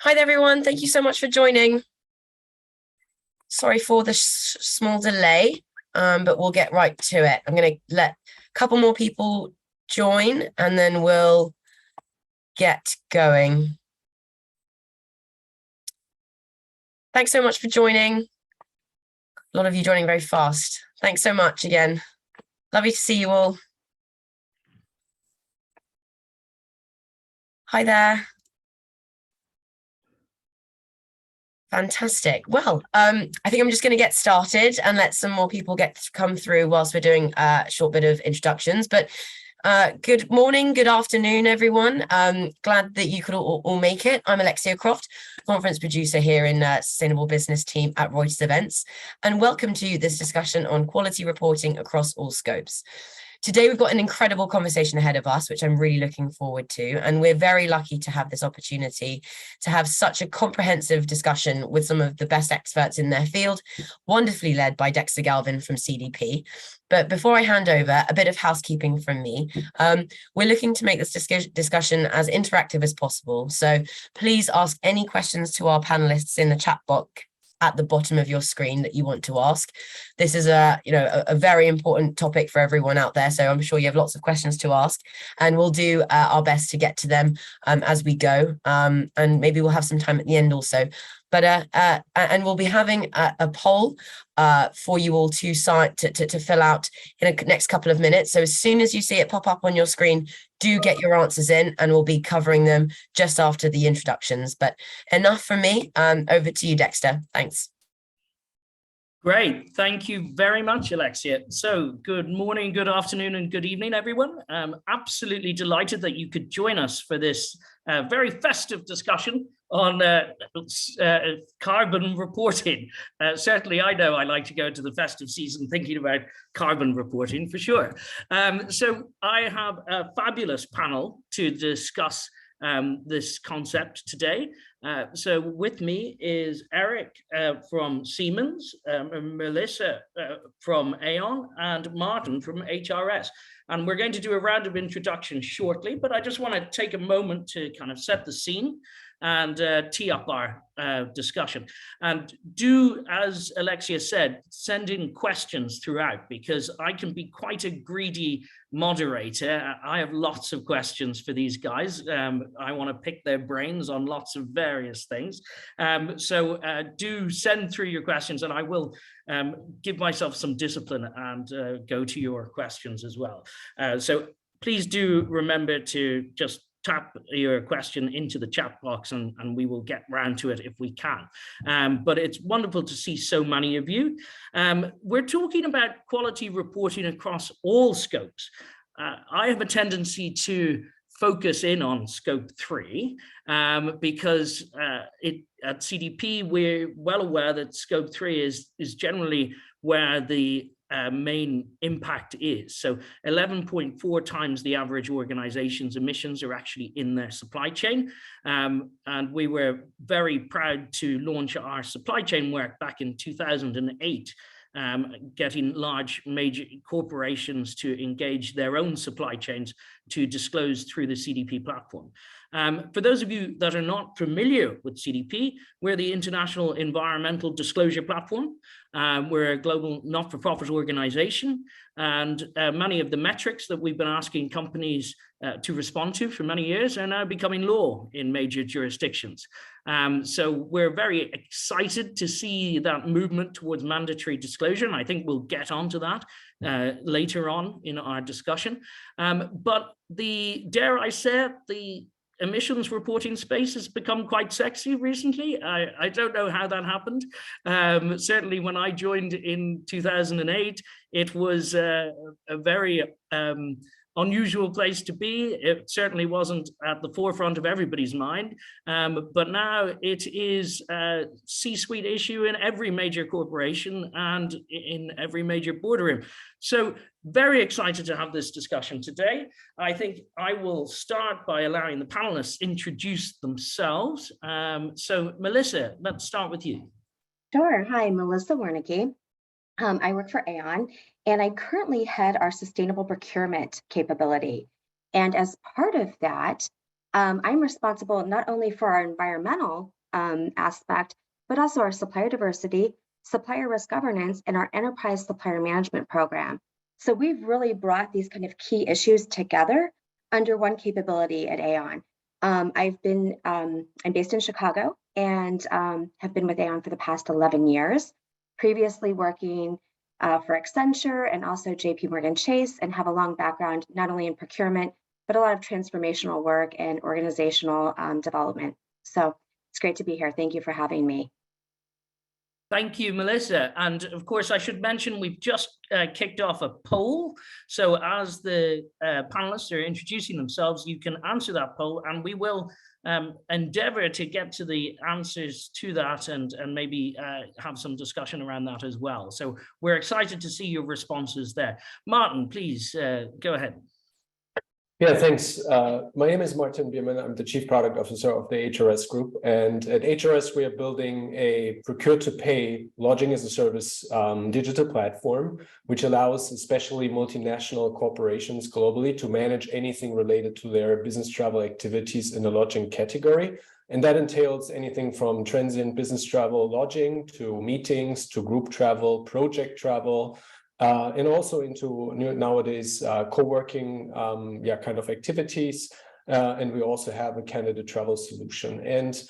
Hi there, everyone. Thank you so much for joining. Sorry for the small delay, but we'll get right to it. I'm going to let a couple more people join and then we'll get going. Thanks so much for joining. A lot of you joining very fast. Thanks so much again. Lovely to see you all. Hi there. Fantastic. Well, I think I'm just going to get started and let some more people come through whilst we're doing a short bit of introductions. But good morning, good afternoon, everyone. Glad that you could all make it. I'm Alexia Croft, conference producer here in Sustainable Business team at Reuters Events, and welcome to this discussion on quality reporting across all scopes. Today, we've got an incredible conversation ahead of us, which I'm really looking forward to. And we're very lucky to have this opportunity to have such a comprehensive discussion with some of the best experts in their field, wonderfully led by Dexter Galvin from CDP. But before I hand over, a bit of housekeeping from me. We're looking to make this discussion as interactive as possible. So please ask any questions to our panelists in the chat box at the bottom of your screen that you want to ask. This is a very important topic for everyone out there, so I'm sure you have lots of questions to ask, and we'll do our best to get to them as we go, and maybe we'll have some time at the end also. But and we'll be having a poll for you all to fill out in the next couple of minutes. So as soon as you see it pop up on your screen, do get your answers in, and we'll be covering them just after the introductions. But enough from me. Over to you, Dexter. Thanks. Great. Thank you very much, Alexia. So good morning, good afternoon, and good evening, everyone. Absolutely delighted that you could join us for this very festive discussion on carbon reporting. Certainly, I know I like to go into the festive season thinking about carbon reporting for sure. So I have a fabulous panel to discuss this concept today. So with me is Eric from Siemens, Melissa from Aon, and Martin from HRS. And we're going to do a round of introductions shortly, but I just want to take a moment to kind of set the scene and tee up our discussion. And do, as Alexia said, send in questions throughout, because I can be quite a greedy moderator. I have lots of questions for these guys. I want to pick their brains on lots of various things. So do send through your questions, and I will give myself some discipline and go to your questions as well. So please do remember to just tap your question into the chat box, and we will get round to it if we can. But it's wonderful to see so many of you. We're talking about quality reporting across all scopes. I have a tendency to focus in on scope 3 because at CDP, we're well aware that scope 3 is generally where the main impact is. So 11.4 times the average organization's emissions are actually in their supply chain. And we were very proud to launch our supply chain work back in 2008, getting large major corporations to engage their own supply chains to disclose through the CDP platform. For those of you that are not familiar with CDP, we're the International Environmental Disclosure Platform. We're a global not-for-profit organization, and many of the metrics that we've been asking companies to respond to for many years are now becoming law in major jurisdictions. So we're very excited to see that movement towards mandatory disclosure, and I think we'll get onto that later on in our discussion. But dare I say it, the emissions reporting space has become quite sexy recently. I don't know how that happened. Certainly when I joined in 2008, it was a very unusual place to be. It certainly wasn't at the forefront of everybody's mind, but now it is a C-suite issue in every major corporation and in every major boardroom. So very excited to have this discussion today. I think I will start by allowing the panelists introduce themselves. So Melissa, let's start with you. Sure. Hi, Melissa Wernicke. I work for Aon, and I currently head our sustainable procurement capability. And as part of that, I'm responsible not only for our environmental aspect, but also our supplier diversity, supplier risk governance, and our enterprise supplier management program. So we've really brought these kind of key issues together under one capability at Aon. I'm based in Chicago and have been with Aon for the past 11 years, previously working for Accenture and also JP Morgan Chase, and have a long background not only in procurement, but a lot of transformational work and organizational development. So it's great to be here. Thank you for having me. Thank you, Melissa. And of course, I should mention we've just kicked off a poll. So as the panelists are introducing themselves, you can answer that poll, and we will endeavor to get to the answers to that and maybe have some discussion around that as well. So we're excited to see your responses there. Martin, please go ahead. Yeah, thanks. My name is Martin Biermann. I'm the Chief Product Officer of the HRS Group. And at HRS, we are building a procure-to-pay lodging as a service digital platform, which allows especially multinational corporations globally to manage anything related to their business travel activities in the lodging category. And that entails anything from transient business travel lodging to meetings, to group travel, project travel, and also into nowadays co-working kind of activities. And we also have a candidate travel solution. And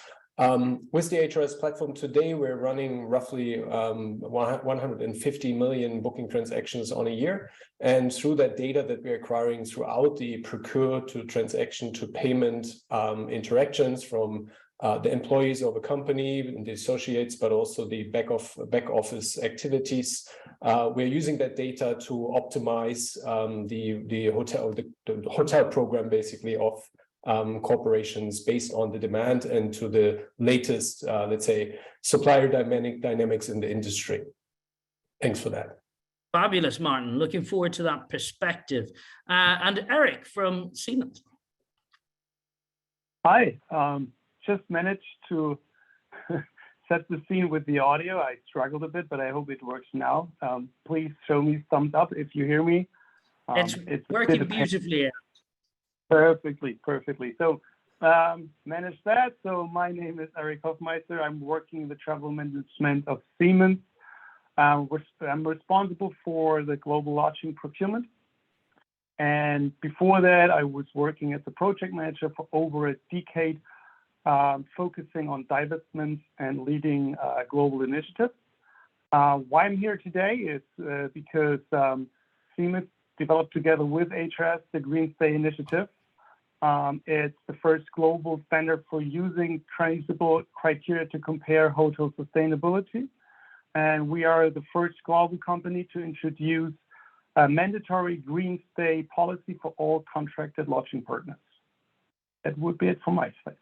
with the HRS platform today, we're running roughly 150 million booking transactions on a year. And through that data that we're acquiring throughout the procure to transaction to payment interactions from the employees of a company and the associates, but also the back office activities. We're using that data to optimize the hotel program basically of corporations based on the demand and to the latest, let's say, supplier dynamics in the industry. Thanks for that. Fabulous, Martin. Looking forward to that perspective. And Eric from Siemens. Hi. Just managed to set the scene with the audio. I struggled a bit, but I hope it works now. Please show me thumbs up if you hear me. It's working beautifully. Perfectly. So manage that. So my name is Eric Hofmeister. I'm working in the travel management of Siemens. I'm responsible for the global lodging procurement. And before that, I was working as a project manager for over a decade, focusing on divestments and leading global initiatives. Why I'm here today is because Siemens developed together with HRS the Green Stay Initiative. It's the first global standard for using traceable criteria to compare hotel sustainability. And we are the first global company to introduce a mandatory Green Stay policy for all contracted lodging partners. That would be it from my side.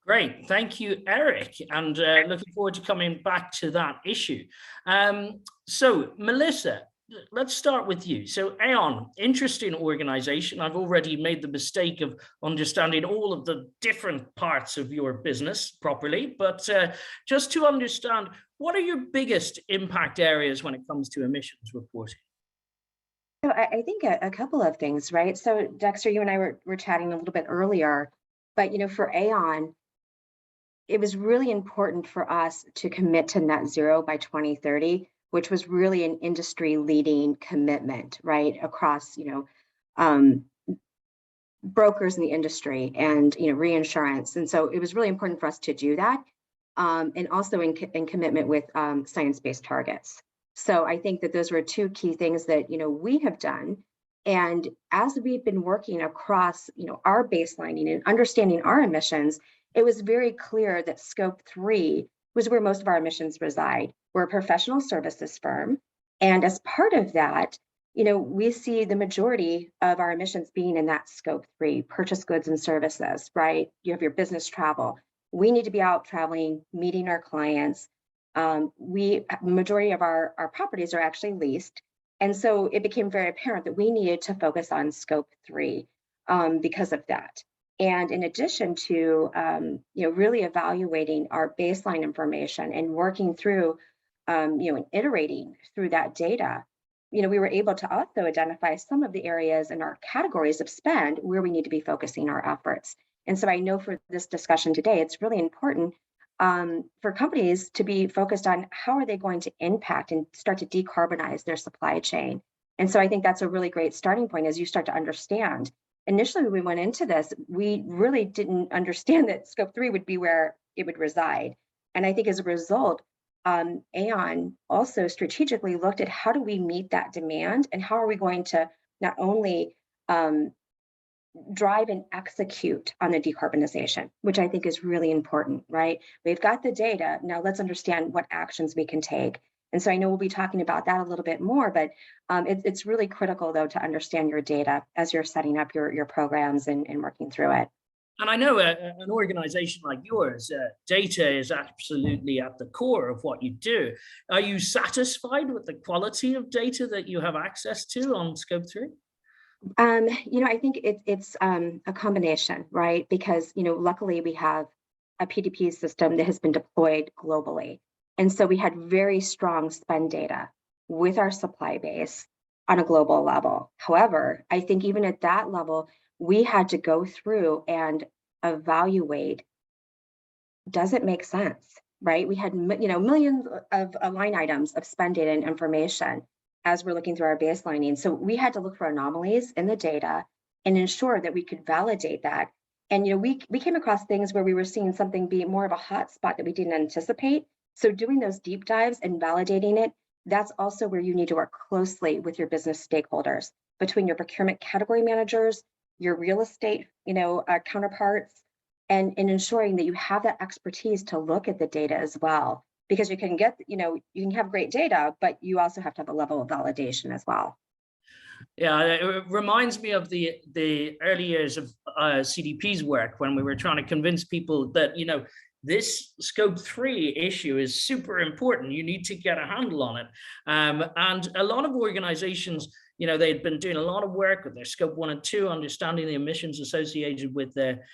Great, thank you, Eric, and looking forward to coming back to that issue. So, Melissa, let's start with you. So, Aon, interesting organization. I've already made the mistake of understanding all of the different parts of your business properly, but just to understand, what are your biggest impact areas when it comes to emissions reporting? So I think a couple of things, right? So Dexter, you and I were chatting a little bit earlier, but for Aon, it was really important for us to commit to net zero by 2030, which was really an industry leading commitment, right? Across, brokers in the industry and, reinsurance. And so it was really important for us to do that. And also in commitment with science-based targets. So I think that those were two key things that, we have done. And as we've been working across, our baselining and understanding our emissions, it was very clear that scope 3 was where most of our emissions reside. We're a professional services firm. And as part of that, we see the majority of our emissions being in that scope 3, purchase goods and services, right? You have your business travel. We need to be out traveling, meeting our clients. Majority of our properties are actually leased. And so it became very apparent that we needed to focus on scope 3 because of that. And in addition to, really evaluating our baseline information and working through, and iterating through that data, we were able to also identify some of the areas in our categories of spend where we need to be focusing our efforts. And so I know for this discussion today, it's really important for companies to be focused on how are they going to impact and start to decarbonize their supply chain. And so I think that's a really great starting point as you start to understand. Initially, when we went into this, we really didn't understand that scope 3 would be where it would reside. And I think as a result, Aon also strategically looked at how do we meet that demand and how are we going to not only drive and execute on the decarbonization, which I think is really important, right? We've got the data, now let's understand what actions we can take. And so I know we'll be talking about that a little bit more, but it's really critical though to understand your data as you're setting up your programs and working through it. And I know an organization like yours, data is absolutely at the core of what you do. Are you satisfied with the quality of data that you have access to on scope 3? I think it's a combination, right? Because, luckily we have a PDP system that has been deployed globally. And so we had very strong spend data with our supply base on a global level. However, I think even at that level, we had to go through and evaluate, does it make sense, right? We had, millions of line items of spend data and information as we're looking through our baselining. So we had to look for anomalies in the data and ensure that we could validate that. And we came across things where we were seeing something be more of a hot spot that we didn't anticipate. So doing those deep dives and validating it, that's also where you need to work closely with your business stakeholders, between your procurement category managers, your real estate, counterparts, and ensuring that you have that expertise to look at the data as well. Because you can get, you can have great data, but you also have to have a level of validation as well. Yeah, it reminds me of the early years of CDP's work when we were trying to convince people that, this scope 3 issue is super important. You need to get a handle on it. And a lot of organizations, they'd been doing a lot of work with their scope 1 and 2, understanding the emissions associated with their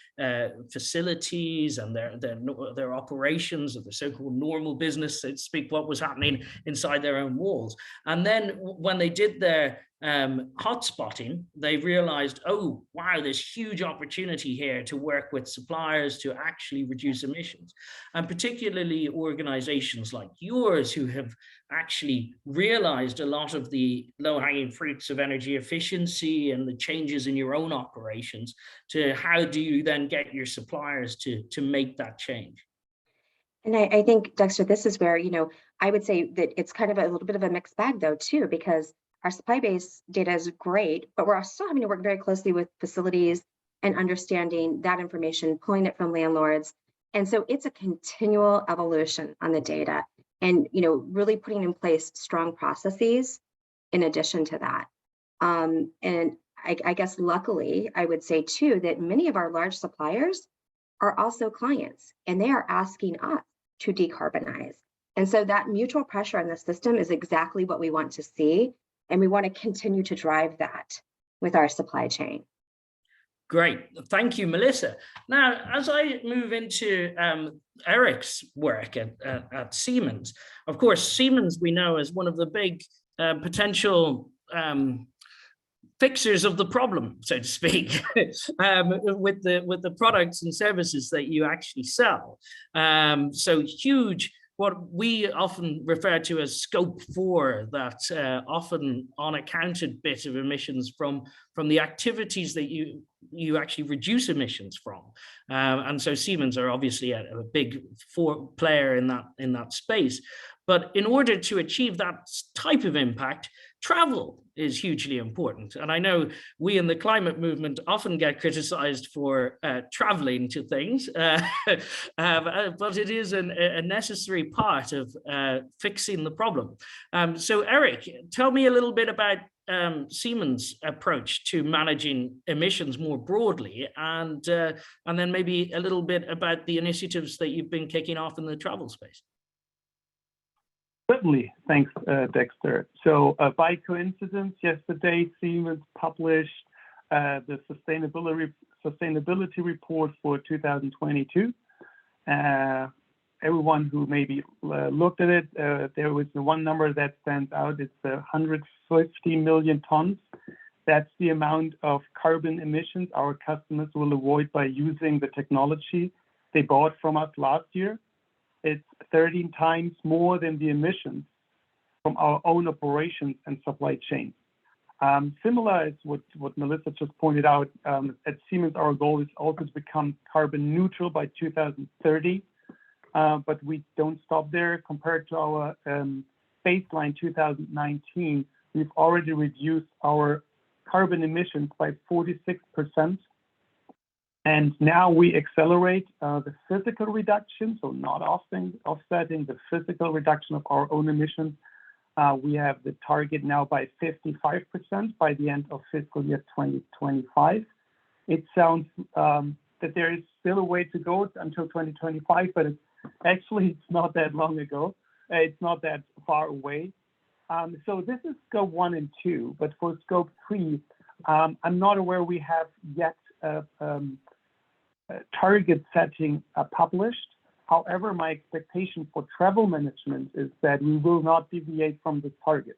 facilities and their operations of the so-called normal business, so to speak, what was happening inside their own walls. And then when they did their hotspotting, they realized, oh, wow, there's huge opportunity here to work with suppliers to actually reduce emissions. And particularly organizations like yours who have actually realized a lot of the low-hanging fruits of energy efficiency and the changes in your own operations, to how do you then get your suppliers to make that change? And I think, Dexter, this is where, I would say that it's kind of a little bit of a mixed bag though, too, because our supply base data is great, but we're still having to work very closely with facilities and understanding that information, pulling it from landlords. And so it's a continual evolution on the data and, really putting in place strong processes in addition to that. And I guess luckily, I would say too, that many of our large suppliers are also clients and they are asking us to decarbonize. And so that mutual pressure on the system is exactly what we want to see. And we want to continue to drive that with our supply chain. Great. Thank you, Melissa. Now, as I move into Eric's work at Siemens, of course, Siemens we know as one of the big potential fixers of the problem, so to speak, with the products and services that you actually sell. So huge, what we often refer to as scope 4, that often unaccounted bit of emissions from the activities that you actually reduce emissions from. And so Siemens are obviously a big player in that space. But in order to achieve that type of impact, travel is hugely important. And I know we in the climate movement often get criticized for traveling to things, but it is a necessary part of fixing the problem. So Eric, tell me a little bit about Siemens' approach to managing emissions more broadly, and then maybe a little bit about the initiatives that you've been kicking off in the travel space. Certainly. Thanks, Dexter. So by coincidence, yesterday, Siemens published the sustainability report for 2022. Everyone who maybe looked at it, there was the one number that stands out. It's 50 million tons. That's the amount of carbon emissions our customers will avoid by using the technology they bought from us last year. It's 13 times more than the emissions from our own operations and supply chain. Similar as what Melissa just pointed out, at Siemens, our goal is also to become carbon neutral by 2030, but we don't stop there. Compared to our baseline 2019, we've already reduced our carbon emissions by 46%. And now we accelerate the physical reduction, so not offsetting the physical reduction of our own emissions. We have the target now by 55% by the end of fiscal year 2025. It sounds that there is still a way to go until 2025, but it's not that long ago. It's not that far away. So this is scope 1 and 2, but for scope 3, I'm not aware we have yet target setting published. However, my expectation for travel management is that we will not deviate from this target.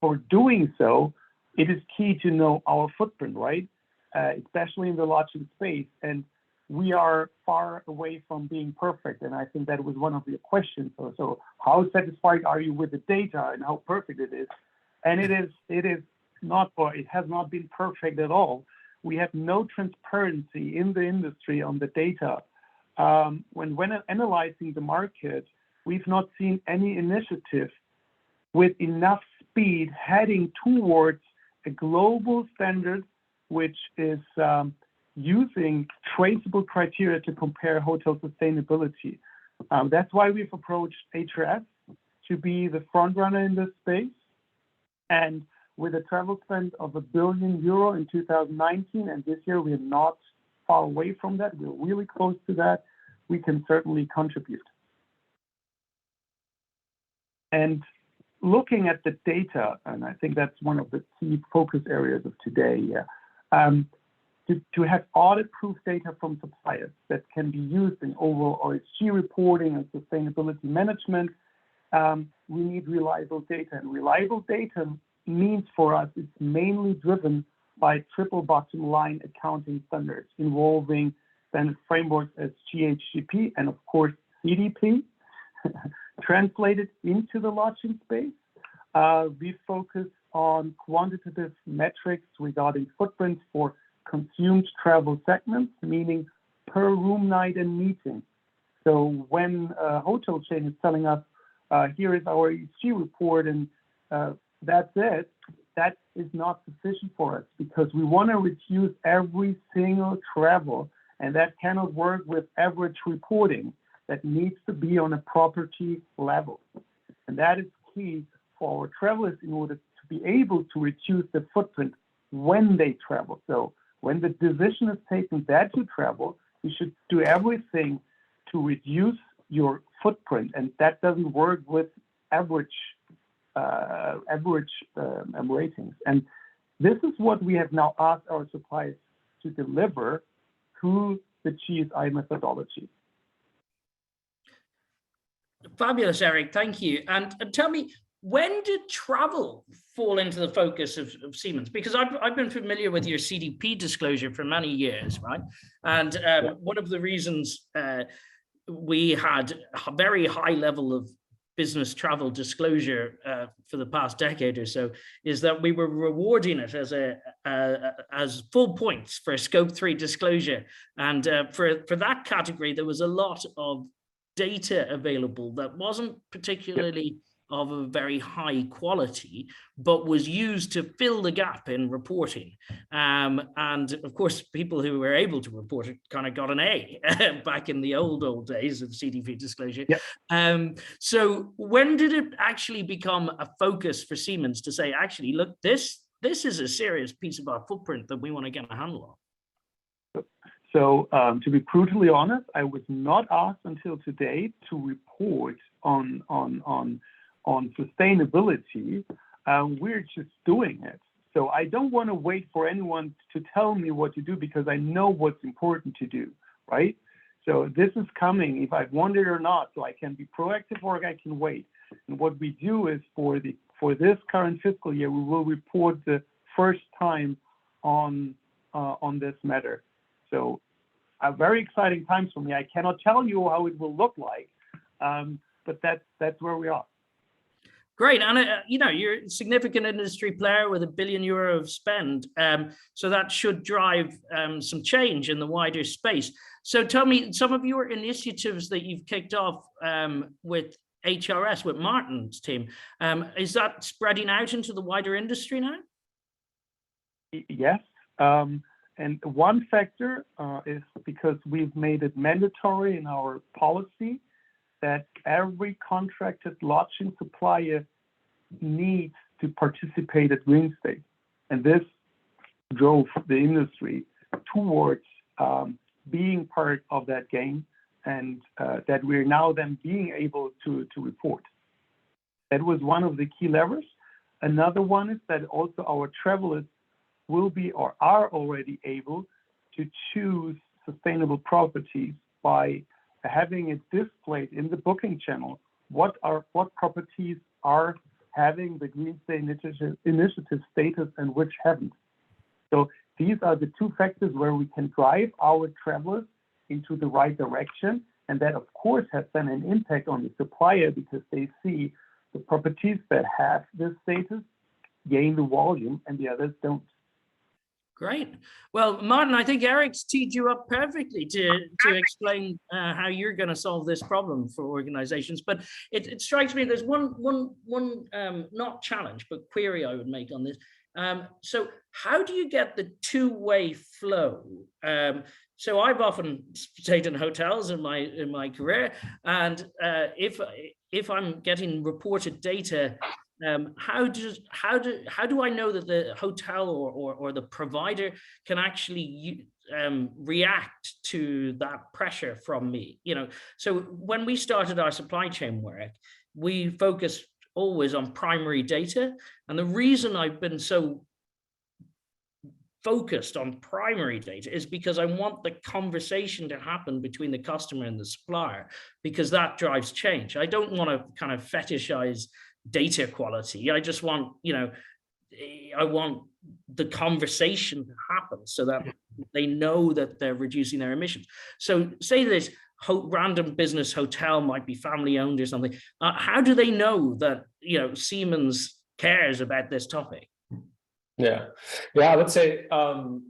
For doing so, it is key to know our footprint, right? Especially in the lodging space. And we are far away from being perfect. And I think that was one of your questions. So how satisfied are you with the data and how perfect it is? And it is not, or it has not been perfect at all. We have no transparency in the industry on the data. When analyzing the market, we've not seen any initiative with enough speed heading towards a global standard, which is using traceable criteria to compare hotel sustainability. That's why we've approached HRS to be the front runner in this space. And with a travel spend of €1 billion in 2019, and this year we are not far away from that, we're really close to that, we can certainly contribute. And looking at the data, and I think that's one of the key focus areas of today, to have audit-proof data from suppliers that can be used in overall ESG reporting and sustainability management, we need reliable data. And reliable data means for us, it's mainly driven by triple bottom line accounting standards involving standard frameworks as GHGP and of course CDP. Translated into the lodging space, we focus on quantitative metrics regarding footprints for consumed travel segments, meaning per room night and meeting. So when a hotel chain is telling us, here is our ESG report and that's it, that is not sufficient for us because we want to reduce every single travel, and that cannot work with average reporting. That needs to be on a property level. And that is key for our travelers in order to be able to reduce the footprint when they travel. So when the decision is taken that you travel, you should do everything to reduce your footprint. And that doesn't work with average ratings. And this is what we have now asked our suppliers to deliver through the GSI methodology. Fabulous, Eric. Thank you. And tell me, when did travel fall into the focus of Siemens? Because I've been familiar with your CDP disclosure for many years, right? And one of the reasons we had a very high level of business travel disclosure for the past decade or so is that we were rewarding it as full points for a scope 3 disclosure. And for that category, there was a lot of data available that wasn't particularly of a very high quality, but was used to fill the gap in reporting. And of course, people who were able to report it kind of got an A back in the old days of CDP disclosure. So when did it actually become a focus for Siemens to say, actually, look, this is a serious piece of our footprint that we want to get a handle on? So to be brutally honest, I was not asked until today to report on sustainability. We're just doing it. So I don't want to wait for anyone to tell me what to do because I know what's important to do, right? So this is coming if I want it or not. So I can be proactive or I can wait. And what we do is for the for this current fiscal year, we will report the first time on this matter. So very exciting times for me. I cannot tell you how it will look like, but that's where we are. Great, and you're a significant industry player with €1 billion of spend, so that should drive some change in the wider space. So tell me some of your initiatives that you've kicked off with HRS, with Martin's team. Is that spreading out into the wider industry now? Yes, and one factor is because we've made it mandatory in our policy that every contracted lodging supplier needs to participate at Green State. And this drove the industry towards being part of that game, and that we're now then being able to report. That was one of the key levers. Another one is that also our travelers will be or are already able to choose sustainable properties by having it displayed in the booking channel. What properties are having the Green State Initiative status and which haven't. So these are the two factors where we can drive our travelers into the right direction. And that, of course, has then an impact on the supplier because they see the properties that have this status gain the volume and the others don't. Great. Well, Martin, I think Eric's teed you up perfectly to explain how you're going to solve this problem for organizations. But it strikes me there's one not challenge, but query I would make on this. So how do you get the two-way flow? So I've often stayed in hotels in my career, and if I'm getting reported data, how do I know that the hotel or the provider can actually react to that pressure from me? So when we started our supply chain work, we focused always on primary data, and the reason I've been so focused on primary data is because I want the conversation to happen between the customer and the supplier, because that drives change. I don't want to kind of fetishize data quality. I just want, I want the conversation to happen so that they know that they're reducing their emissions. So say this random business hotel might be family owned or something. How do they know that, Siemens cares about this topic? Yeah, I would say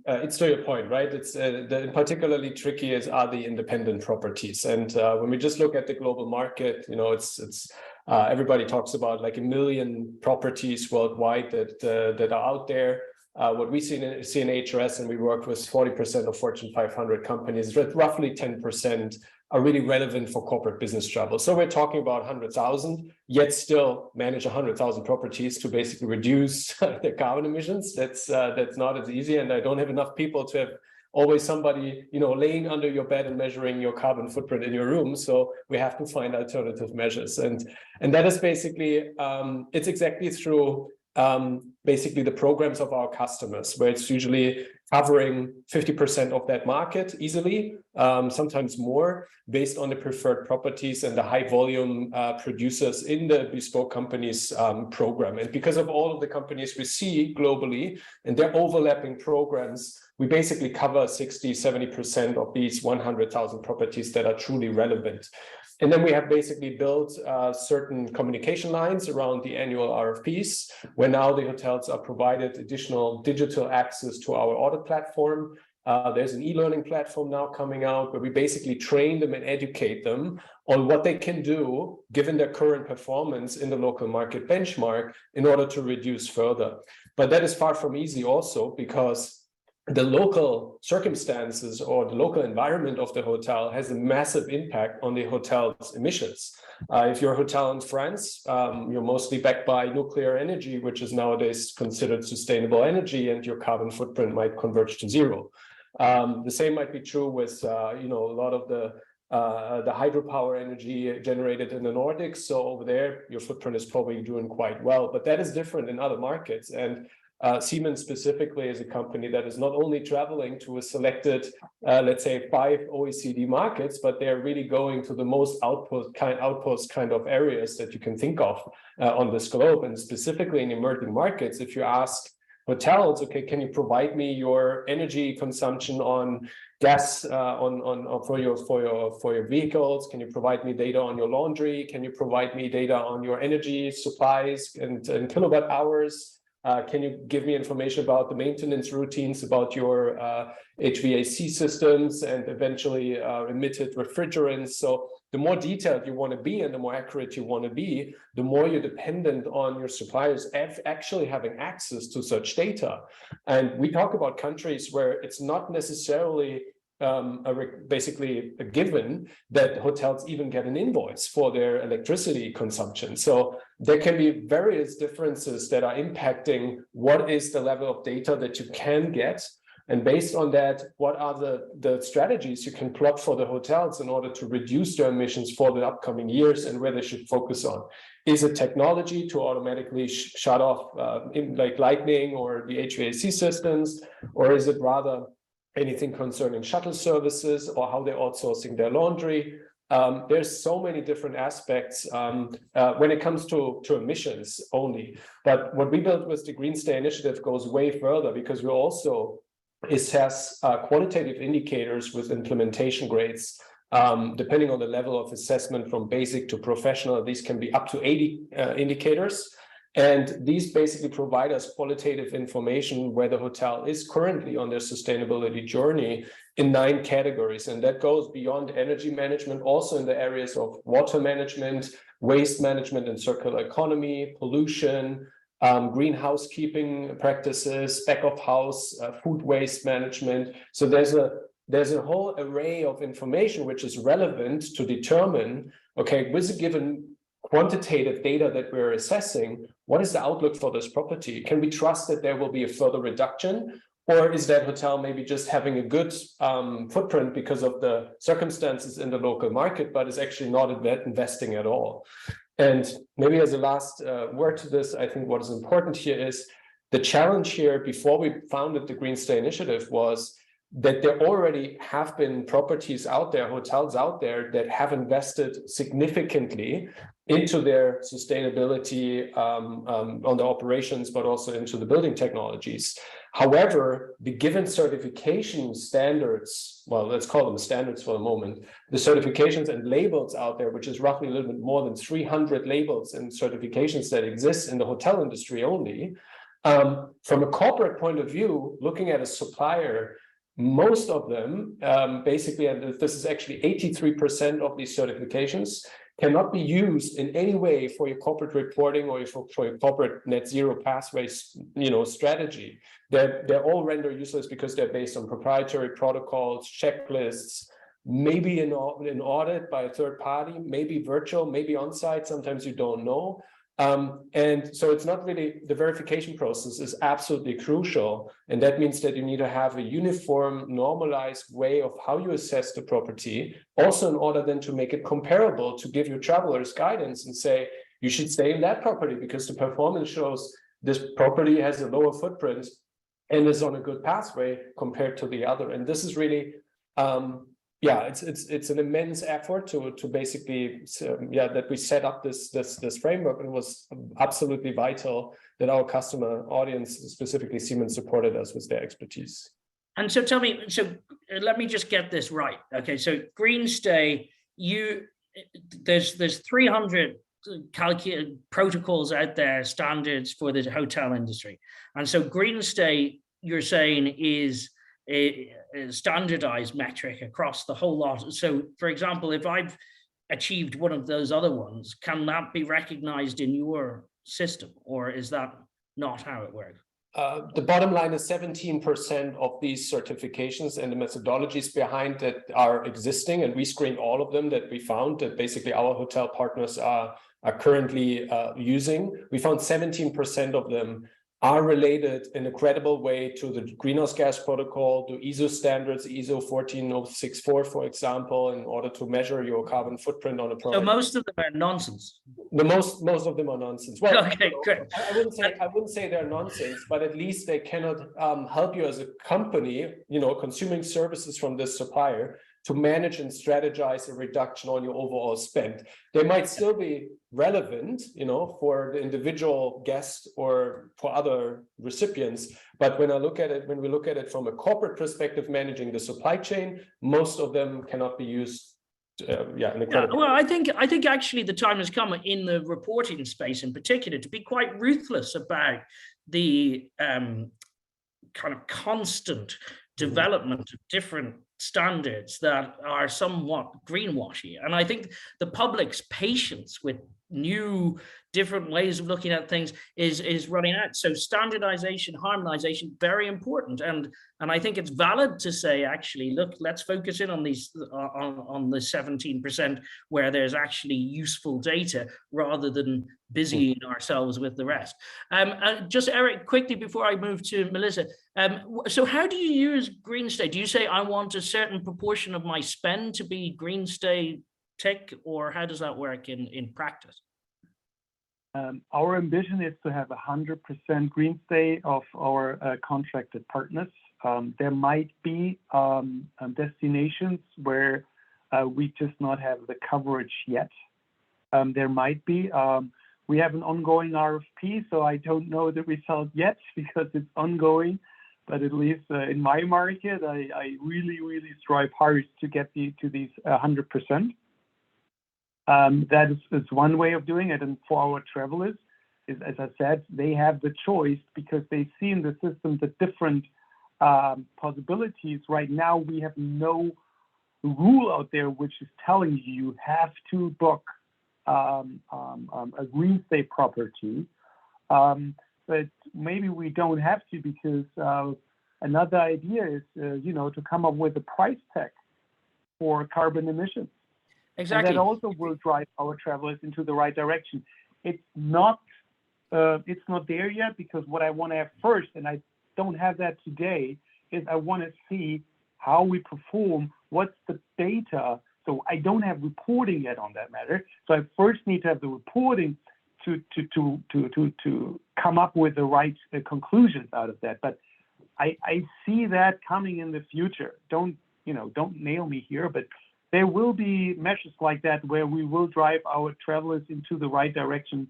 it's to your point, right? It's particularly tricky are the independent properties. And when we just look at the global market, it's everybody talks about like 1 million properties worldwide that are out there. What we see in HRS, and we work with 40% of Fortune 500 companies, roughly 10% are really relevant for corporate business travel. So we're talking about 100,000, yet still manage 100,000 properties to basically reduce their carbon emissions. That's not as easy, and I don't have enough people to have always somebody laying under your bed and measuring your carbon footprint in your room. So we have to find alternative measures, and that is basically it's exactly through basically the programs of our customers, where it's usually covering 50% of that market easily, sometimes more, based on the preferred properties and the high volume producers in the bespoke companies program. And because of all of the companies we see globally and their overlapping programs, we basically cover 60-70% of these 100,000 properties that are truly relevant. And then we have basically built certain communication lines around the annual RFPs, where now the hotels are provided additional digital access to our audit platform. There's an e-learning platform now coming out where we basically train them and educate them on what they can do given their current performance in the local market benchmark in order to reduce further. But that is far from easy also, because the local circumstances or the local environment of the hotel has a massive impact on the hotel's emissions. If you're a hotel in France, you're mostly backed by nuclear energy, which is nowadays considered sustainable energy, and your carbon footprint might converge to zero. The same might be true with a lot of the hydropower energy generated in the Nordics. So over there, your footprint is probably doing quite well, but that is different in other markets. And Siemens specifically is a company that is not only traveling to a selected, let's say 5 OECD markets, but they're really going to the most outpost kind of areas that you can think of on this globe. And specifically in emerging markets, if you ask hotels, okay, can you provide me your energy consumption on gas for your vehicles? Can you provide me data on your laundry? Can you provide me data on your energy supplies and kilowatt hours? Can you give me information about the maintenance routines, about your HVAC systems and eventually emitted refrigerants? So the more detailed you want to be and the more accurate you want to be, the more you're dependent on your suppliers actually having access to such data. And we talk about countries where it's not necessarily basically a given that hotels even get an invoice for their electricity consumption. So there can be various differences that are impacting what is the level of data that you can get. And based on that, what are the strategies you can plot for the hotels in order to reduce their emissions for the upcoming years and where they should focus on? Is it technology to automatically shut off like lightning or the HVAC systems? Or is it rather anything concerning shuttle services or how they're outsourcing their laundry? There's so many different aspects when it comes to emissions only. But what we built with the Green Stay Initiative goes way further, because we also assess qualitative indicators with implementation grades. Depending on the level of assessment from basic to professional, these can be up to 80 indicators. And these basically provide us qualitative information where the hotel is currently on their sustainability journey in 9 categories. And that goes beyond energy management, also in the areas of water management, waste management and circular economy, pollution, green housekeeping practices, back of house, food waste management. So there's a whole array of information which is relevant to determine, okay, with a given quantitative data that we're assessing, what is the outlook for this property? Can we trust that there will be a further reduction? Or is that hotel maybe just having a good footprint because of the circumstances in the local market, but is actually not investing at all? And maybe as a last word to this, I think what is important here is the challenge here before we founded the Green Stay Initiative was that there already have been properties out there, hotels out there that have invested significantly into their sustainability on the operations, but also into the building technologies. However, the given certification standards, well, let's call them standards for a moment, the certifications and labels out there, which is roughly a little bit more than 300 labels and certifications that exist in the hotel industry only. From a corporate point of view, looking at a supplier, most of them basically, and this is actually 83% of these certifications, cannot be used in any way for your corporate reporting or for your corporate net zero pathways, strategy. They're all rendered useless because they're based on proprietary protocols, checklists, maybe an audit by a third party, maybe virtual, maybe on-site. Sometimes you don't know. And so it's not really, the verification process is absolutely crucial. And that means that you need to have a uniform, normalized way of how you assess the property, also in order then to make it comparable, to give your travelers guidance and say, you should stay in that property because the performance shows this property has a lower footprint and is on a good pathway compared to the other. And this is really, it's an immense effort to basically, that we set up this framework, and it was absolutely vital that our customer audience, specifically Siemens, supported us with their expertise. And so tell me, let me just get this right. Okay, so Green Stay, there's 300 protocols out there, standards for the hotel industry. And so Green Stay, you're saying, is a standardized metric across the whole lot. So, for example, if I've achieved one of those other ones, can that be recognized in your system, or is that not how it works? The bottom line is 17% of these certifications and the methodologies behind that are existing, and we screened all of them that we found that basically our hotel partners are currently using. We found 17% of them are related in a credible way to the greenhouse gas protocol, to ISO standards, ISO 14064, for example, in order to measure your carbon footprint on a product. So most of them are nonsense. most of them are nonsense. Well, Okay, great. I wouldn't say they're nonsense, but at least they cannot help you as a company, consuming services from this supplier, to manage and strategize a reduction on your overall spend. They might still be relevant, for the individual guest or for other recipients. But when we look at it from a corporate perspective, managing the supply chain, most of them cannot be used. Well, I think actually the time has come in the reporting space in particular to be quite ruthless about the kind of constant development of different standards that are somewhat greenwashy. And I think the public's patience with new different ways of looking at things is running out. So standardization, harmonization, very important. And I think it's valid to say, actually, look, let's focus in on these on the 17% where there's actually useful data rather than busying ourselves with the rest. Just Eric, quickly before I move to Melissa. So how do you use GreenStay? Do you say I want a certain proportion of my spend to be GreenStay tick, or how does that work in practice? Our ambition is to have 100% GreenStay of our contracted partners. There might be destinations where we just not have the coverage yet. There might be. We have an ongoing RFP, so I don't know the result yet because it's ongoing. But at least in my market, I really, really strive hard to get to these 100%. That is one way of doing it. And for our travelers, as I said, they have the choice because they see in the system the different possibilities. Right now, we have no rule out there which is telling you have to book a GreenStay property. But maybe we don't have to because another idea is, to come up with a price tag for carbon emissions. Exactly. And that also will drive our travelers into the right direction. It's not there yet because what I want to have first, and I don't have that today, is I want to see how we perform. What's the data? So I don't have reporting yet on that matter. So I first need to have the reporting to come up with the right conclusions out of that. But I see that coming in the future. Don't nail me here, but there will be measures like that where we will drive our travelers into the right direction.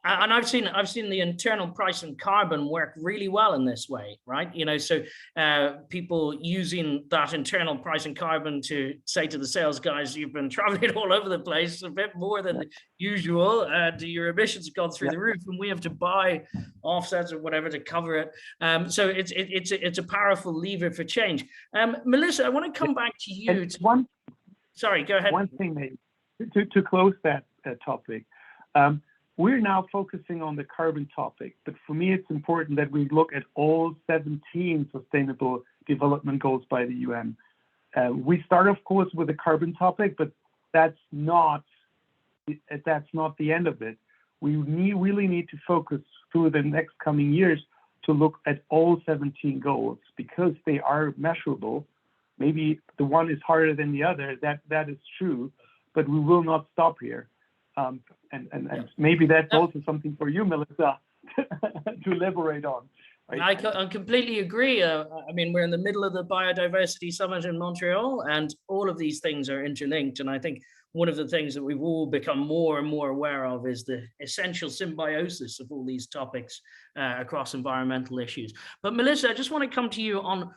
And I've seen the internal price and carbon work really well in this way, right? So people using that internal price and carbon to say to the sales guys, you've been traveling all over the place a bit more than usual. Your emissions have gone through the roof, and we have to buy offsets or whatever to cover it. So it's a powerful lever for change. Melissa, I want to come back to you. Sorry, go ahead. One thing, maybe, to close that topic. We're now focusing on the carbon topic, but for me, it's important that we look at all 17 sustainable development goals by the UN. We start, of course, with the carbon topic, but that's not the end of it. We really need to focus through the next coming years to look at all 17 goals because they are measurable. Maybe the one is harder than the other, that is true, but we will not stop here. And maybe that's also something for you, Melissa, to elaborate on. Right? I completely agree. We're in the middle of the Biodiversity Summit in Montreal, and all of these things are interlinked. And I think one of the things that we've all become more and more aware of is the essential symbiosis of all these topics across environmental issues. But Melissa, I just want to come to you on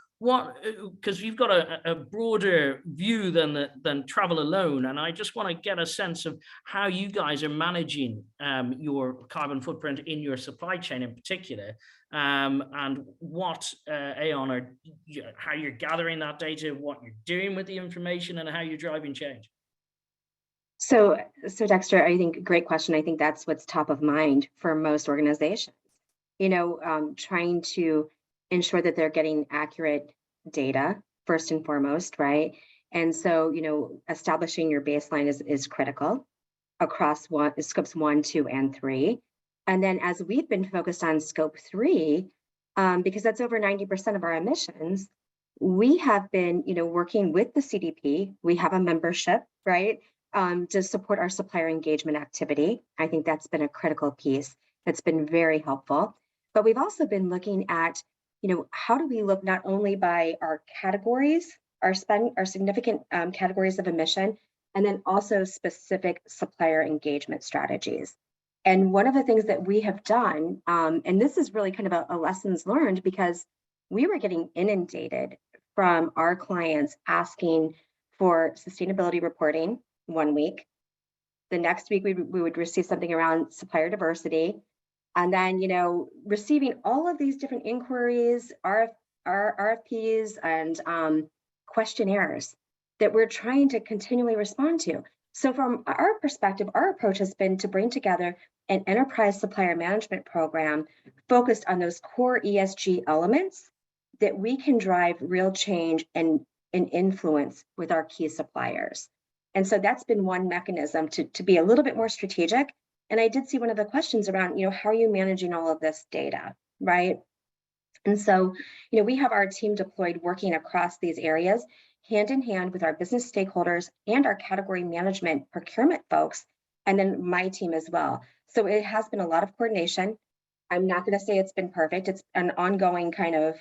because you've got a broader view than travel alone, and I just want to get a sense of how you guys are managing your carbon footprint in your supply chain in particular, and what Aon how you're gathering that data, what you're doing with the information, and how you're driving change. So Dexter, I think great question. I think that's what's top of mind for most organizations. Trying to ensure that they're getting accurate data first and foremost, right? And so, establishing your baseline is critical across scopes 1, 2, and 3. And then as we've been focused on scope 3, because that's over 90% of our emissions, we have been, working with the CDP. We have a membership, right? to support our supplier engagement activity. I think that's been a critical piece that's been very helpful. But we've also been looking at, how do we look not only by our categories, our significant categories of emission, and then also specific supplier engagement strategies. And one of the things that we have done, and this is really kind of a lessons learned, because we were getting inundated from our clients asking for sustainability reporting one week. The next week, we would receive something around supplier diversity. And then, receiving all of these different inquiries, RFPs, and questionnaires that we're trying to continually respond to. So from our perspective, our approach has been to bring together an enterprise supplier management program focused on those core ESG elements that we can drive real change and influence with our key suppliers. And so that's been one mechanism to be a little bit more strategic. And I did see one of the questions around, how are you managing all of this data, right? And so, we have our team deployed working across these areas, hand in hand with our business stakeholders and our category management procurement folks, and then my team as well. So it has been a lot of coordination. I'm not going to say it's been perfect. It's an ongoing kind of,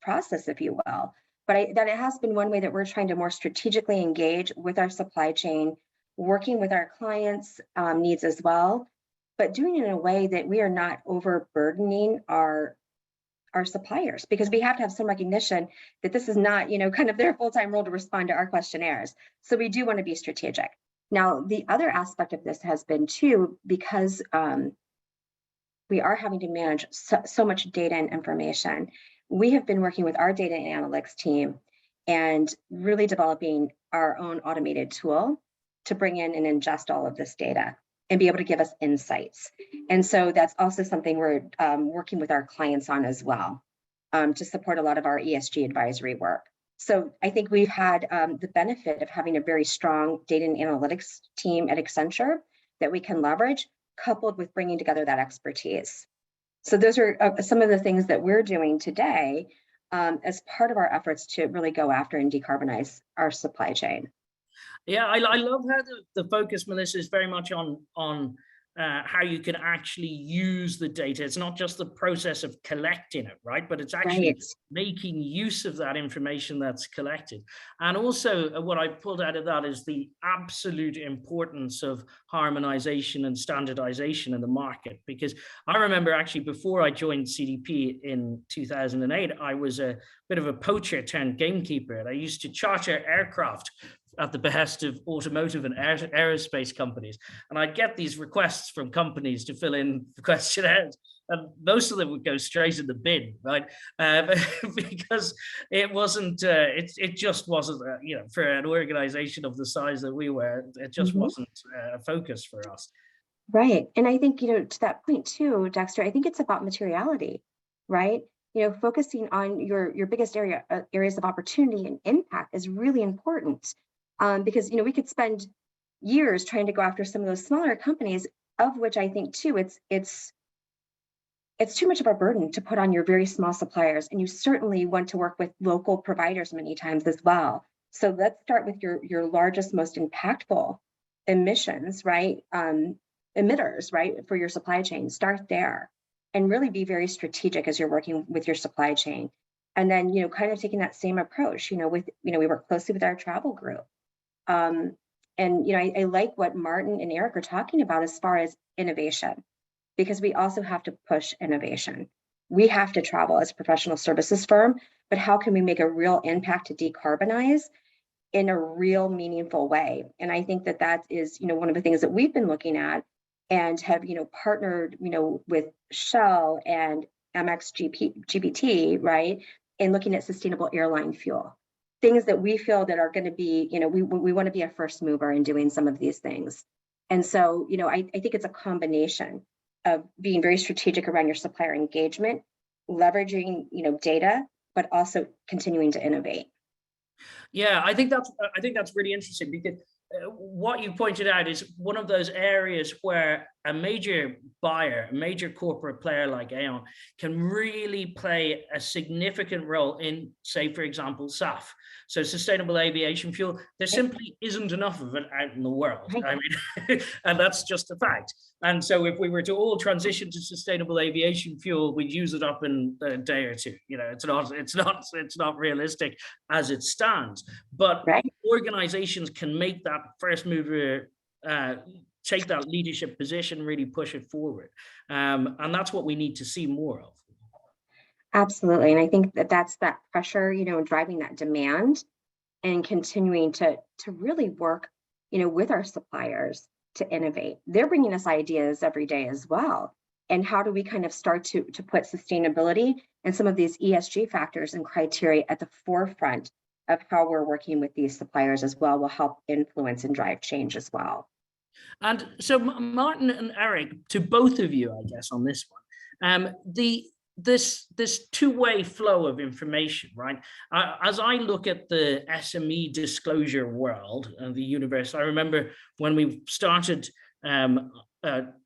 process, if you will. But that it has been one way that we're trying to more strategically engage with our supply chain, working with our clients' needs as well, but doing it in a way that we are not overburdening our suppliers, because we have to have some recognition that this is not, kind of their full-time role to respond to our questionnaires. So we do want to be strategic. Now, the other aspect of this has been too, because we are having to manage so much data and information. We have been working with our data and analytics team and really developing our own automated tool to bring in and ingest all of this data and be able to give us insights. And so that's also something we're working with our clients on as well, to support a lot of our ESG advisory work. So I think we've had the benefit of having a very strong data and analytics team at Accenture that we can leverage, coupled with bringing together that expertise. So those are some of the things that we're doing today as part of our efforts to really go after and decarbonize our supply chain. Yeah, I love how the focus, Melissa, is very much on how you can actually use the data. It's not just the process of collecting it, right? But it's actually making use of that information that's collected. And also what I pulled out of that is the absolute importance of harmonization and standardization in the market. Because I remember actually before I joined CDP in 2008, I was a bit of a poacher turned gamekeeper. And I used to charter aircraft at the behest of automotive and aerospace companies. And I'd get these requests from companies to fill in the questionnaires, and most of them would go straight in the bin, right? Because it wasn't, it just wasn't, for an organization of the size that we were, it just wasn't a focus for us. Right. And I think, to that point too, Dexter, I think it's about materiality, right? Focusing on your biggest areas of opportunity and impact is really important. Because we could spend years trying to go after some of those smaller companies, of which I think too it's too much of a burden to put on your very small suppliers, and you certainly want to work with local providers many times as well. So let's start with your largest, most impactful emissions, right? Emitters, right, for your supply chain. Start there, and really be very strategic as you're working with your supply chain. And then kind of taking that same approach. We work closely with our travel group. And I like what Martin and Eric are talking about as far as innovation, because we also have to push innovation. We have to travel as a professional services firm, but how can we make a real impact to decarbonize in a real meaningful way? And I think that is, one of the things that we've been looking at and have, partnered, with Shell and GBT, right, in looking at sustainable airline fuel. Things that we feel that are going to be, we want to be a first mover in doing some of these things. And so, I think it's a combination of being very strategic around your supplier engagement, leveraging, data, but also continuing to innovate. Yeah, I think that's really interesting, because what you pointed out is one of those areas where a major buyer, a major corporate player like Aon can really play a significant role in, say, for example, SAF. So sustainable aviation fuel, there simply isn't enough of it out in the world. I mean, and that's just a fact. And so if we were to all transition to sustainable aviation fuel, we'd use it up in a day or two. You know, it's not realistic as it stands. But organizations can make that first mover, take that leadership position, really push it forward. And that's what we need to see more of. Absolutely. And I think that that's that pressure, you know, driving that demand and continuing to really work, you know, with our suppliers to innovate. They're bringing us ideas every day as well. And how do we kind of start to put sustainability and some of these ESG factors and criteria at the forefront of how we're working with these suppliers as well will help influence and drive change as well. And so Martin and Eric, to both of you, I guess, on this one, this two-way flow of information, right? As I look at the SME disclosure world and the universe, I remember when we started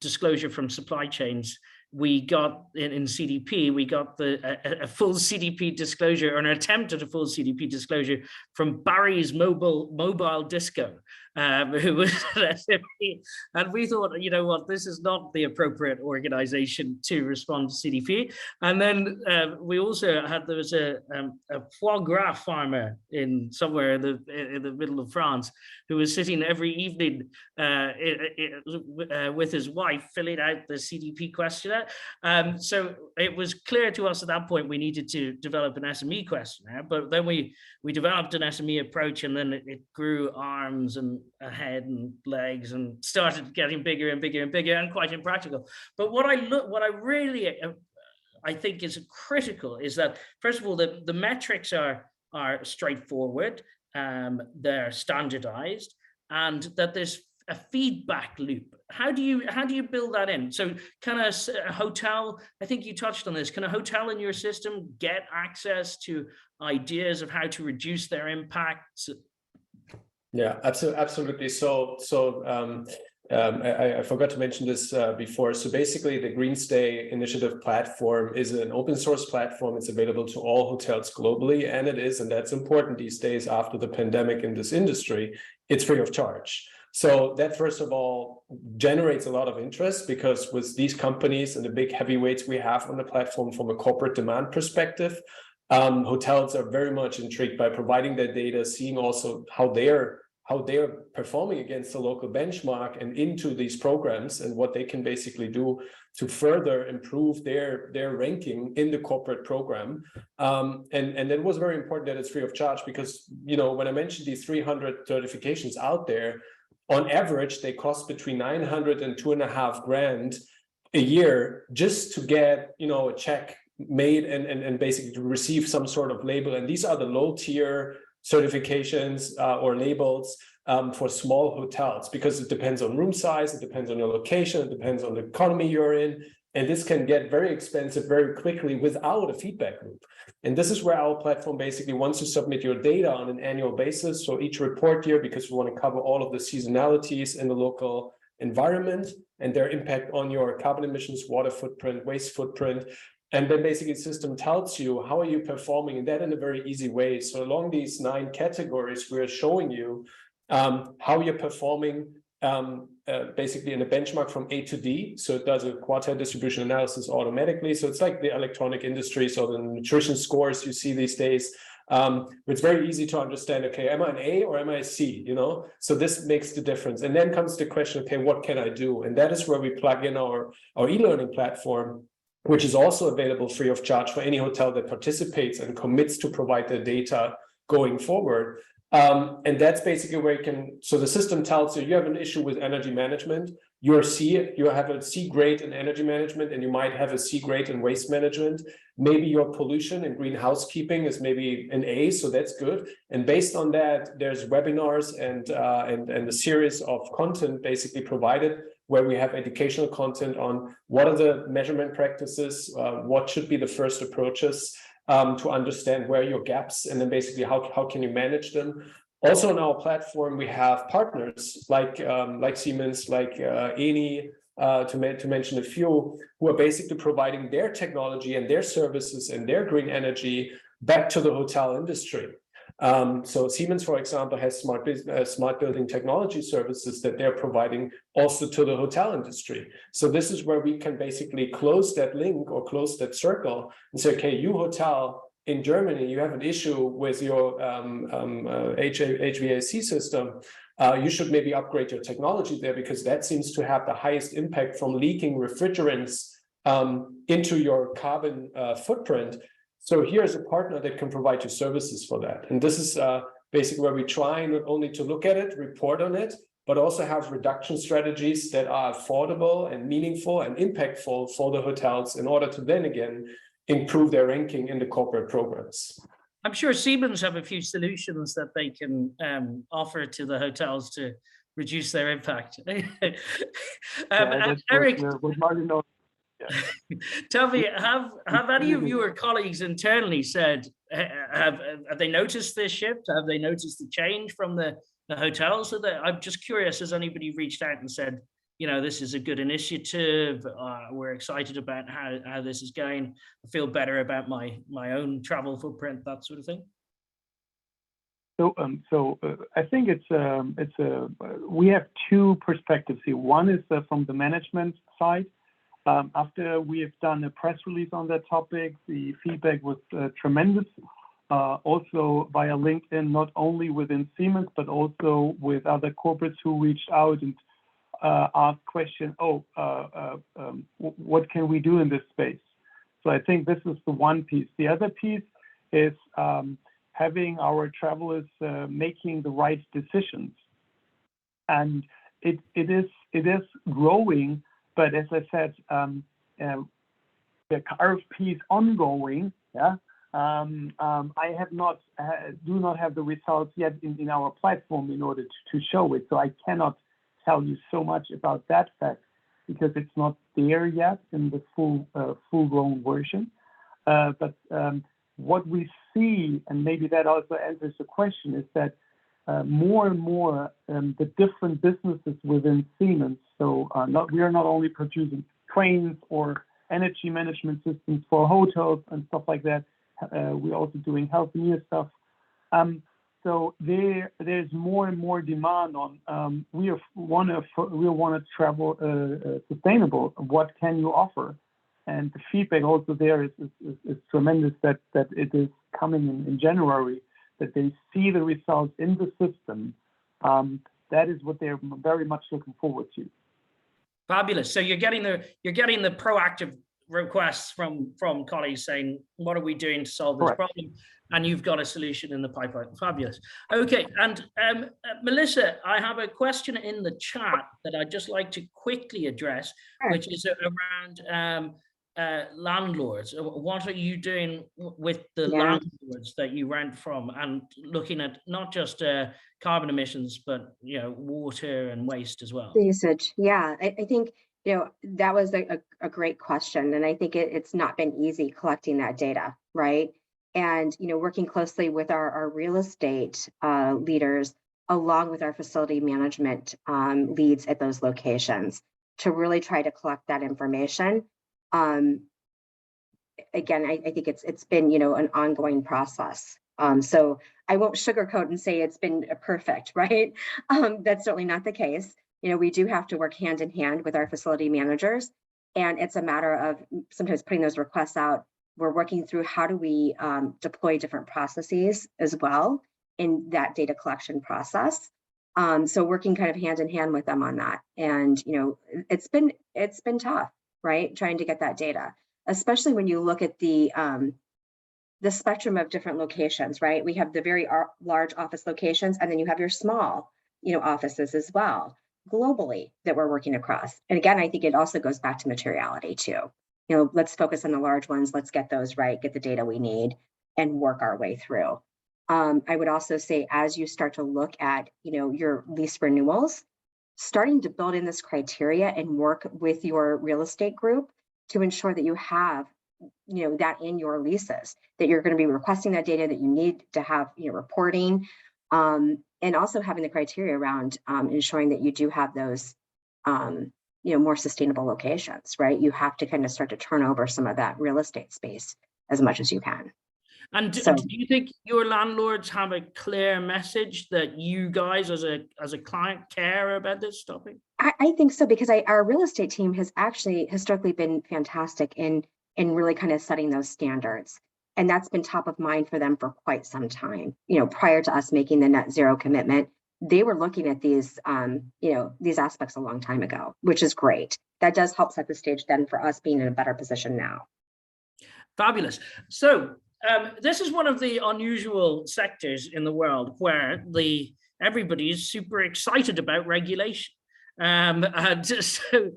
disclosure from supply chains, we got in CDP, we got a full CDP disclosure, or an attempt at a full CDP disclosure from Barry's mobile disco, who was an SME. And we thought, you know what, this is not the appropriate organization to respond to CDP. And then we also had, there was a foie gras farmer in somewhere in the middle of France who was sitting every evening with his wife filling out the CDP questionnaire. So it was clear to us at that point we needed to develop an SME questionnaire, but then we developed an SME approach, and then it grew arms and a head and legs and started getting bigger and bigger and bigger and quite impractical. But what I really think is critical is that, first of all, the metrics are straightforward, they're standardized, and that there's a feedback loop. How do you build that in? So can a hotel, I think you touched on this, can a hotel in your system get access to ideas of how to reduce their impacts? Yeah, absolutely. So I forgot to mention this before. So basically, the Green Stay Initiative platform is an open source platform. It's available to all hotels globally, and that's important these days after the pandemic in this industry, it's free of charge. So that, first of all, generates a lot of interest, because with these companies and the big heavyweights we have on the platform from a corporate demand perspective, hotels are very much intrigued by providing their data, seeing also how they're performing against the local benchmark and into these programs, and what they can basically do to further improve their ranking in the corporate program. And that was very important that it's free of charge, because, you know, when I mentioned these 300 certifications out there, on average, they cost between 900 and 2.5 grand a year just to get, you know, a check made and basically to receive some sort of label. And these are the low tier certifications or labels for small hotels, because it depends on room size, it depends on your location, it depends on the economy you're in. And this can get very expensive very quickly without a feedback loop. And this is where our platform basically, once you submit your data on an annual basis, so each report year, because we want to cover all of the seasonalities in the local environment and their impact on your carbon emissions, water footprint, waste footprint. And then basically the system tells you how are you performing, and that in a very easy way. So along these 9 categories, we're showing you how you're performing basically in a benchmark from A to D. So it does a quartile distribution analysis automatically. So it's like the electronic industry, so the nutrition scores you see these days. It's very easy to understand, okay, am I an A or am I a C, you know? So this makes the difference. And then comes the question, okay, what can I do? And that is where we plug in our e-learning platform, which is also available free of charge for any hotel that participates and commits to provide the data going forward. And that's basically where you can, so the system tells you, you have an issue with energy management, you're C, you have a C grade in energy management, and you might have a C grade in waste management. Maybe your pollution and green housekeeping is maybe an A, so that's good. And based on that, there's webinars and a series of content basically provided, where we have educational content on what are the measurement practices, what should be the first approaches, to understand where are your gaps, and then basically how can you manage them. Also on our platform, we have partners like Siemens, like Eni, to mention a few, who are basically providing their technology and their services and their green energy back to the hotel industry. So Siemens, for example, has smart building technology services that they're providing also to the hotel industry. So this is where we can basically close that link or close that circle and say, okay, you hotel in Germany, you have an issue with your HVAC system. You should maybe upgrade your technology there, because that seems to have the highest impact from leaking refrigerants into your carbon footprint. So here's a partner that can provide you services for that. And this is basically where we try not only to look at it, report on it, but also have reduction strategies that are affordable and meaningful and impactful for the hotels in order to then again improve their ranking in the corporate programs. I'm sure Siemens have a few solutions that they can offer to the hotels to reduce their impact. Eric, tell me, have any of your colleagues internally said, have they noticed this shift? Have they noticed the change from the hotels? I'm just curious, has anybody reached out and said, you know, this is a good initiative, we're excited about how this is going, I feel better about my own travel footprint, that sort of thing? So I think we have two perspectives here. One is from the management side. After we have done a press release on that topic, the feedback was tremendous. Also via LinkedIn, not only within Siemens, but also with other corporates who reached out and asked questions, what can we do in this space? So I think this is the one piece. The other piece is having our travelers making the right decisions. And it is growing, but as I said, the RFP is ongoing. Yeah, I do not have the results yet in our platform in order to show it. So I cannot tell you so much about that fact because it's not there yet in the full-grown version. But what we see, and maybe that also answers the question, is that more and more the different businesses within Siemens, so we are not only producing trains or energy management systems for hotels and stuff like that, we're also doing health and care stuff. So there's more and more demand on we want to travel sustainable. What can you offer? And the feedback also there is tremendous that it is coming in January, that they see the results in the system. That is what they're very much looking forward to. Fabulous. So you're getting the proactive requests from colleagues saying, what are we doing to solve this problem? And you've got a solution in the pipeline. Fabulous. Okay, and Melissa, I have a question in the chat that I'd just like to quickly address, which is around landlords. What are you doing with the landlords that you rent from, and looking at not just carbon emissions, but water and waste as well? The usage, yeah. I think that was a great question, and I think it's not been easy collecting that data, right? And working closely with our real estate leaders, along with our facility management leads at those locations, to really try to collect that information. Again, I think it's been an ongoing process. So I won't sugarcoat and say it's been perfect, right? That's certainly not the case. We do have to work hand in hand with our facility managers, and it's a matter of sometimes putting those requests out. We're working through how do we deploy different processes as well in that data collection process. So working kind of hand in hand with them on that. And it's been tough, right? Trying to get that data, especially when you look at the spectrum of different locations, right? We have the very large office locations, and then you have your small, offices as well, globally, that we're working across. And again, I think it also goes back to materiality too. Let's focus on the large ones. Let's get those right, get the data we need, and work our way through. I would also say, as you start to look at, your lease renewals, starting to build in this criteria and work with your real estate group to ensure that you have, that in your leases, that you're going to be requesting that data, that you need to have, reporting, and also having the criteria around ensuring that you do have those more sustainable locations, right? You have to kind of start to turn over some of that real estate space as much as you can. And So, do you think your landlords have a clear message that you guys as a client care about this topic? I think so, because our real estate team has actually historically been fantastic in really kind of setting those standards. And that's been top of mind for them for quite some time. Prior to us making the net zero commitment, they were looking at these, these aspects a long time ago, which is great. That does help set the stage then for us being in a better position now. Fabulous. So this is one of the unusual sectors in the world where everybody is super excited about regulation. And so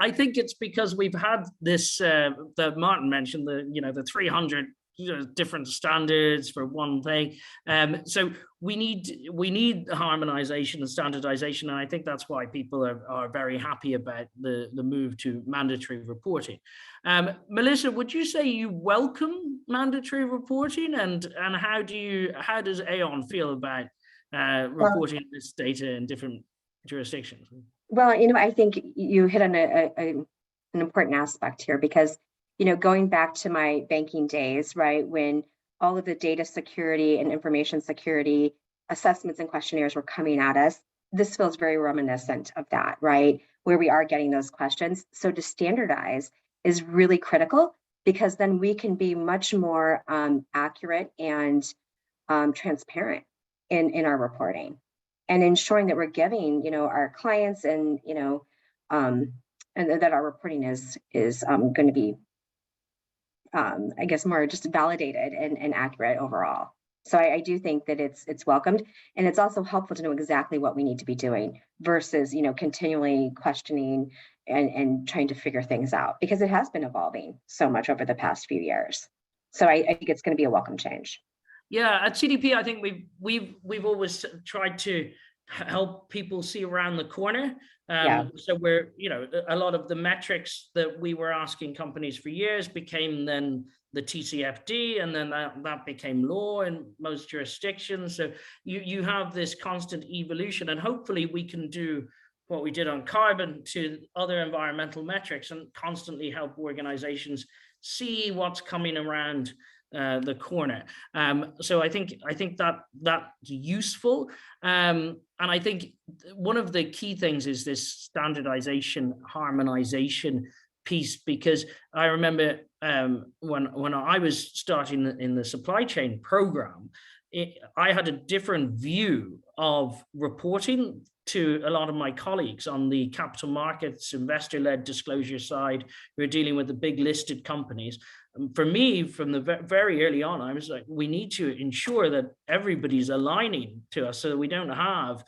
I think it's because we've had this that Martin mentioned, the 300 different standards for one thing. So we need harmonization and standardization, and I think that's why people are very happy about the move to mandatory reporting. Melissa, would you say you welcome mandatory reporting, and how does Aon feel about reporting this data in different jurisdictions? Well, I think you hit on an important aspect here, because going back to my banking days, right, when all of the data security and information security assessments and questionnaires were coming at us, this feels very reminiscent of that, right, where we are getting those questions. So to standardize is really critical, because then we can be much more accurate and transparent in our reporting, and ensuring that we're giving our clients and and that our reporting is going to be I guess more just validated and accurate overall. So I do think that it's welcomed, and it's also helpful to know exactly what we need to be doing versus continually questioning and trying to figure things out, because it has been evolving so much over the past few years. So I think it's going to be a welcome change. Yeah, at CDP, I think we've always tried to help people see around the corner. So we're, a lot of the metrics that we were asking companies for years became then the TCFD, and then that became law in most jurisdictions. So you have this constant evolution, and hopefully we can do what we did on carbon to other environmental metrics and constantly help organizations see what's coming around the corner. So I think that's useful. And I think one of the key things is this standardization, harmonization piece, because I remember when I was starting in the supply chain program, I had a different view of reporting to a lot of my colleagues on the capital markets, investor-led disclosure side, who are dealing with the big listed companies. For me, from the very early on, I was like, we need to ensure that everybody's aligning to us so that we don't have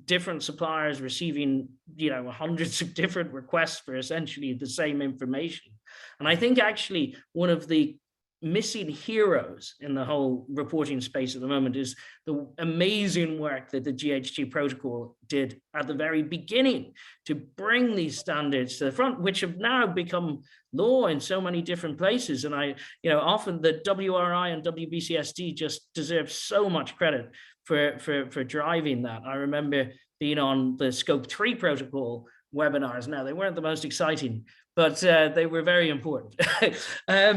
different suppliers receiving, hundreds of different requests for essentially the same information. And I think actually one of the missing heroes in the whole reporting space at the moment is the amazing work that the GHG protocol did at the very beginning to bring these standards to the front, which have now become law in so many different places. And often the WRI and WBCSD just deserve so much credit for driving that. I remember being on the Scope 3 protocol webinars. Now, they weren't the most exciting, but they were very important. I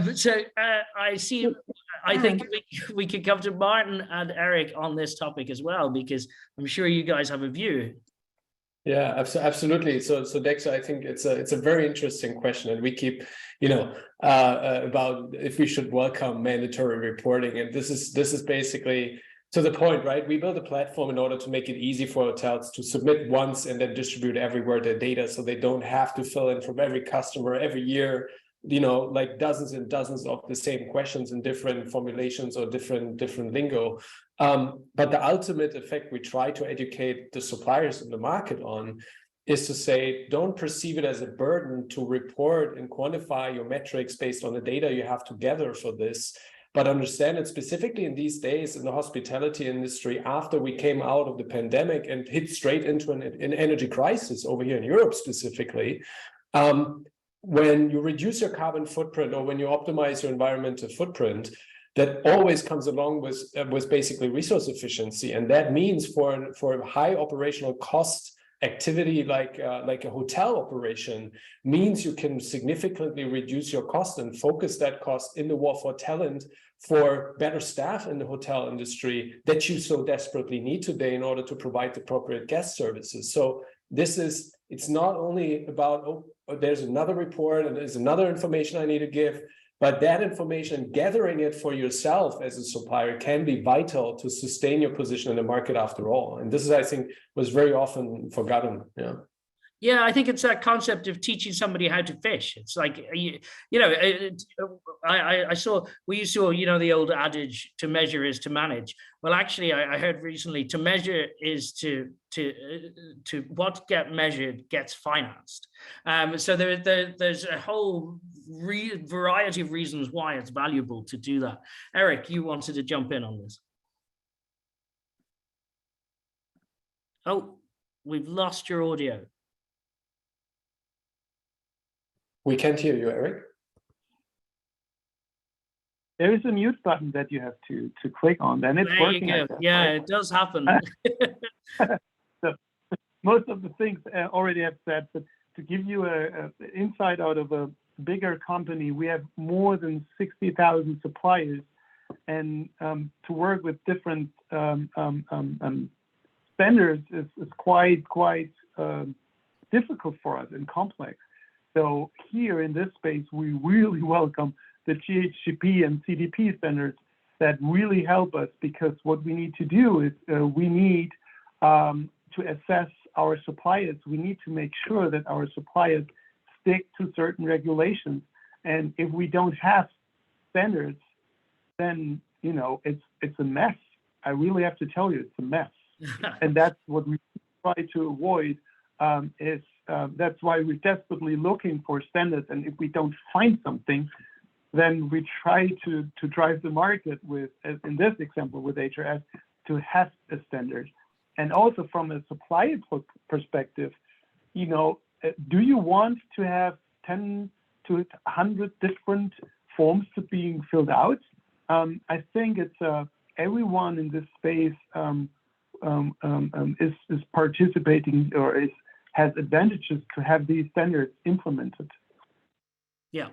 think we could come to Martin and Eric on this topic as well, because I'm sure you guys have a view. Yeah, absolutely. So Dexter, I think it's a very interesting question, and we keep, about if we should welcome mandatory reporting, and this is basically to the point, right? We built a platform in order to make it easy for hotels to submit once and then distribute everywhere their data, so they don't have to fill in from every customer every year, like dozens and dozens of the same questions in different formulations or different lingo. But the ultimate effect we try to educate the suppliers in the market on is to say, don't perceive it as a burden to report and quantify your metrics based on the data you have to gather for this. But understand it specifically in these days in the hospitality industry, after we came out of the pandemic and hit straight into an energy crisis over here in Europe specifically, when you reduce your carbon footprint or when you optimize your environmental footprint, that always comes along with basically resource efficiency. And that means for a high operational cost activity like a hotel operation means you can significantly reduce your cost and focus that cost in the war for talent, for better staff in the hotel industry that you so desperately need today in order to provide the appropriate guest services. So it's not only about, oh, there's another report and there's another information I need to give, but that information, gathering it for yourself as a supplier, can be vital to sustain your position in the market after all. And this is, I think, was very often forgotten. Yeah. Yeah, I think it's that concept of teaching somebody how to fish. It's like, I saw, we saw, the old adage, to measure is to manage. Well, actually, I heard recently, to measure is to what get measured gets financed. So there's a whole variety of reasons why it's valuable to do that. Eric, you wanted to jump in on this. Oh, we've lost your audio. We can't hear you, Eric. There is a mute button that you have to click on, then it's working. There you go. Yeah, right? It does happen. So, most of the things already have said, but to give you an insight out of a bigger company, we have more than 60,000 suppliers, and to work with different standards is quite difficult for us and complex. So here in this space, we really welcome the GHGP and CDP standards that really help us, because what we need to do is we need to assess our suppliers. We need to make sure that our suppliers stick to certain regulations. And if we don't have standards, then, it's a mess. I really have to tell you, it's a mess. And that's what we try to avoid. That's why we're desperately looking for standards. And if we don't find something, then we try to drive the market with, as in this example with HRS, to have a standard. And also from a supplier perspective, do you want to have 10 to 100 different forms to being filled out? I think it's everyone in this space is participating or has advantages to have these standards implemented. Yeah.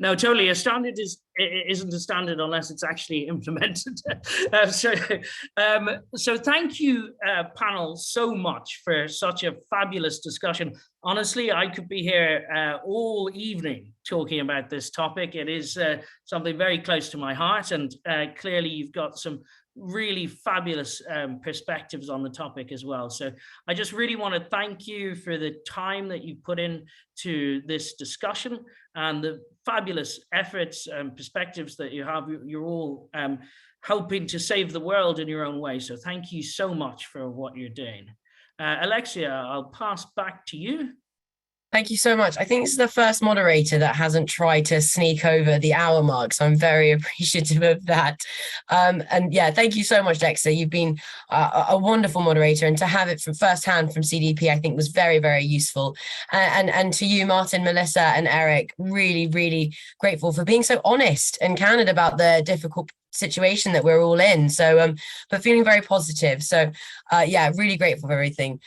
No, totally. A standard isn't a standard unless it's actually implemented. So thank you, panel, so much for such a fabulous discussion. Honestly, I could be here all evening talking about this topic. It is something very close to my heart, and clearly you've got some really fabulous perspectives on the topic as well. So I just really want to thank you for the time that you put into this discussion and the fabulous efforts and perspectives that you have. You're all helping to save the world in your own way. So thank you so much for what you're doing. Alexia, I'll pass back to you. Thank you so much. I think this is the first moderator that hasn't tried to sneak over the hour mark, so I'm very appreciative of that. And yeah, thank you so much, Dexter. You've been a wonderful moderator, and to have it from firsthand from CDP, I think was very, very useful. And to you, Martin, Melissa, and Eric, really, really grateful for being so honest and candid about the difficult situation that we're all in. So, but feeling very positive. So, yeah, really grateful for everything.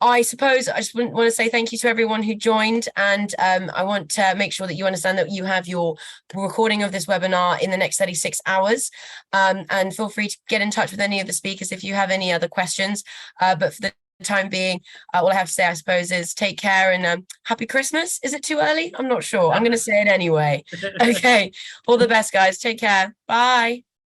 I suppose I just want to say thank you to everyone who joined, and I want to make sure that you understand that you have your recording of this webinar in the next 36 hours, and feel free to get in touch with any of the speakers if you have any other questions. But for the time being, all I have to say, I suppose, is take care and happy Christmas. Is it too early? I'm not sure. I'm going to say it anyway. Okay. All the best, guys. Take care. Bye.